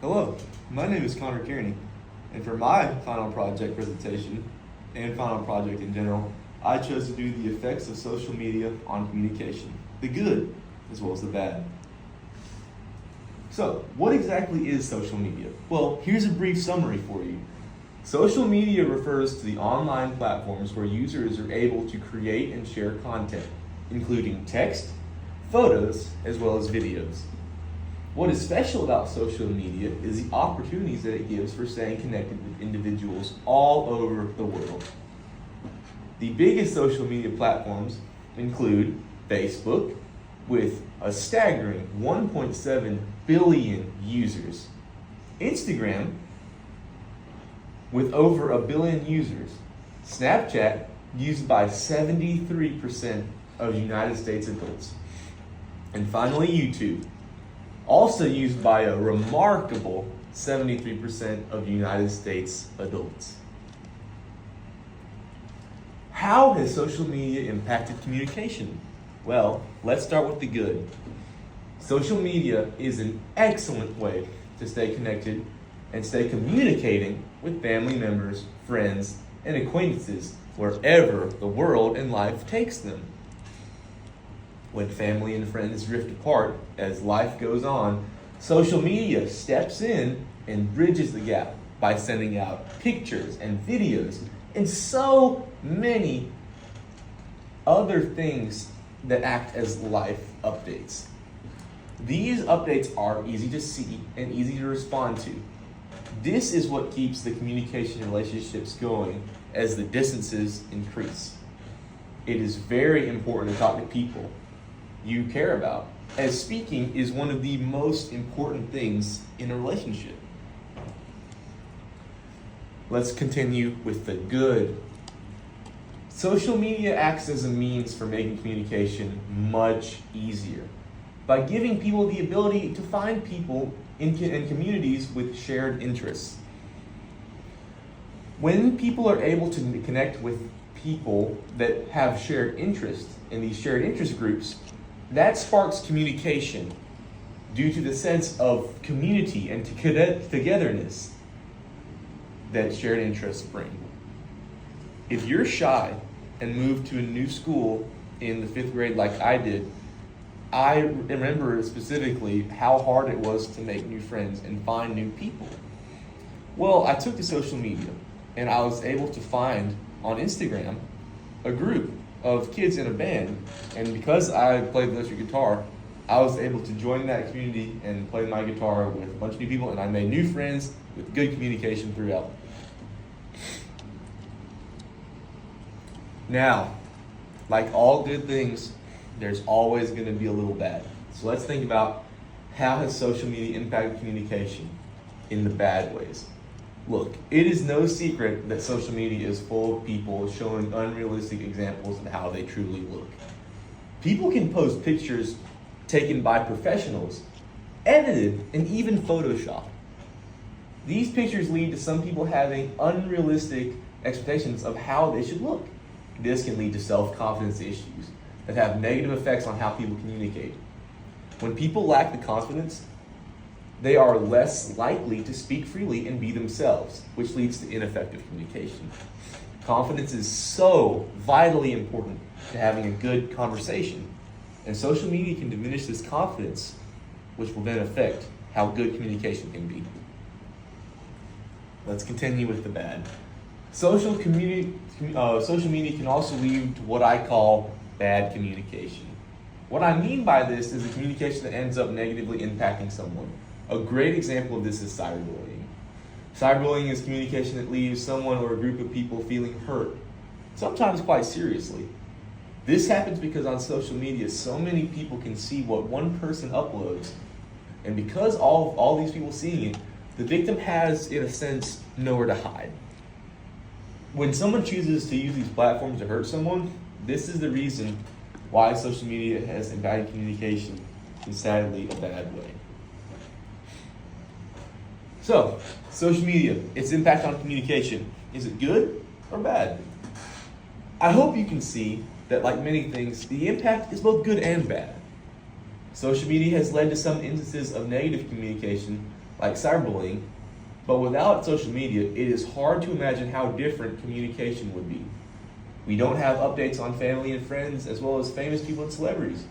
Hello, my name is Connor Kearney, and for my final project presentation, and final project in general, I chose to do the effects of social media on communication, the good as well as the bad. So, what exactly is social media? Well, here's a brief summary for you. Social media refers to the online platforms where users are able to create and share content, including text, photos, as well as videos. What is special about social media is the opportunities that it gives for staying connected with individuals all over the world. The biggest social media platforms include Facebook, with a staggering 1.7 billion users, Instagram, with over 1 billion users, Snapchat, used by 73% of United States adults, and finally YouTube, also used by a remarkable 73% of United States adults. How has social media impacted communication? Well, let's start with the good. Social media is an excellent way to stay connected and stay communicating with family members, friends, and acquaintances wherever the world and life takes them. When family and friends drift apart as life goes on, social media steps in and bridges the gap by sending out pictures and videos and so many other things that act as life updates. These updates are easy to see and easy to respond to. This is what keeps the communication relationships going as the distances increase. It is very important to talk to people you care about, as speaking is one of the most important things in a relationship. Let's continue with the good. Social media acts as a means for making communication much easier by giving people the ability to find people in communities with shared interests. When people are able to connect with people that have shared interests in these shared interest groups, that sparks communication due to the sense of community and togetherness that shared interests bring. If you're shy and moved to a new school in the 5th grade like I did, I remember specifically how hard it was to make new friends and find new people. Well, I took to social media and I was able to find on Instagram a group of kids in a band, and because I played electric guitar, I was able to join that community and play my guitar with a bunch of new people, and I made new friends with good communication throughout. Now, like all good things, there's always going to be a little bad. So let's think about how has social media impacted communication in the bad ways. Look, it is no secret that social media is full of people showing unrealistic examples of how they truly look. People can post pictures taken by professionals, edited, and even photoshopped. These pictures lead to some people having unrealistic expectations of how they should look. This can lead to self-confidence issues that have negative effects on how people communicate. When people lack the confidence, they are less likely to speak freely and be themselves, which leads to ineffective communication. Confidence is so vitally important to having a good conversation, and social media can diminish this confidence, which will then affect how good communication can be. Let's continue with the bad. Social media can also lead to what I call bad communication. What I mean by this is the communication that ends up negatively impacting someone. A great example of this is cyberbullying. Cyberbullying is communication that leaves someone or a group of people feeling hurt, sometimes quite seriously. This happens because on social media, so many people can see what one person uploads, and because all these people seeing it, the victim has, in a sense, nowhere to hide. When someone chooses to use these platforms to hurt someone, this is the reason why social media has impacted communication in sadly a bad way. So, social media, its impact on communication, is it good or bad? I hope you can see that, like many things, the impact is both good and bad. Social media has led to some instances of negative communication, like cyberbullying, but without social media, it is hard to imagine how different communication would be. We don't have updates on family and friends, as well as famous people and celebrities.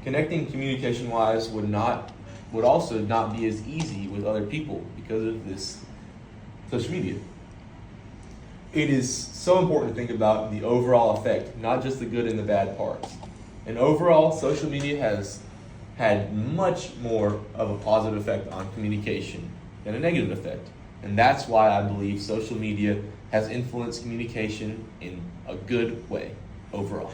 Connecting communication-wise would also not be as easy with other people because of this social media. It is so important to think about the overall effect, not just the good and the bad parts. And overall, social media has had much more of a positive effect on communication than a negative effect. And that's why I believe social media has influenced communication in a good way overall.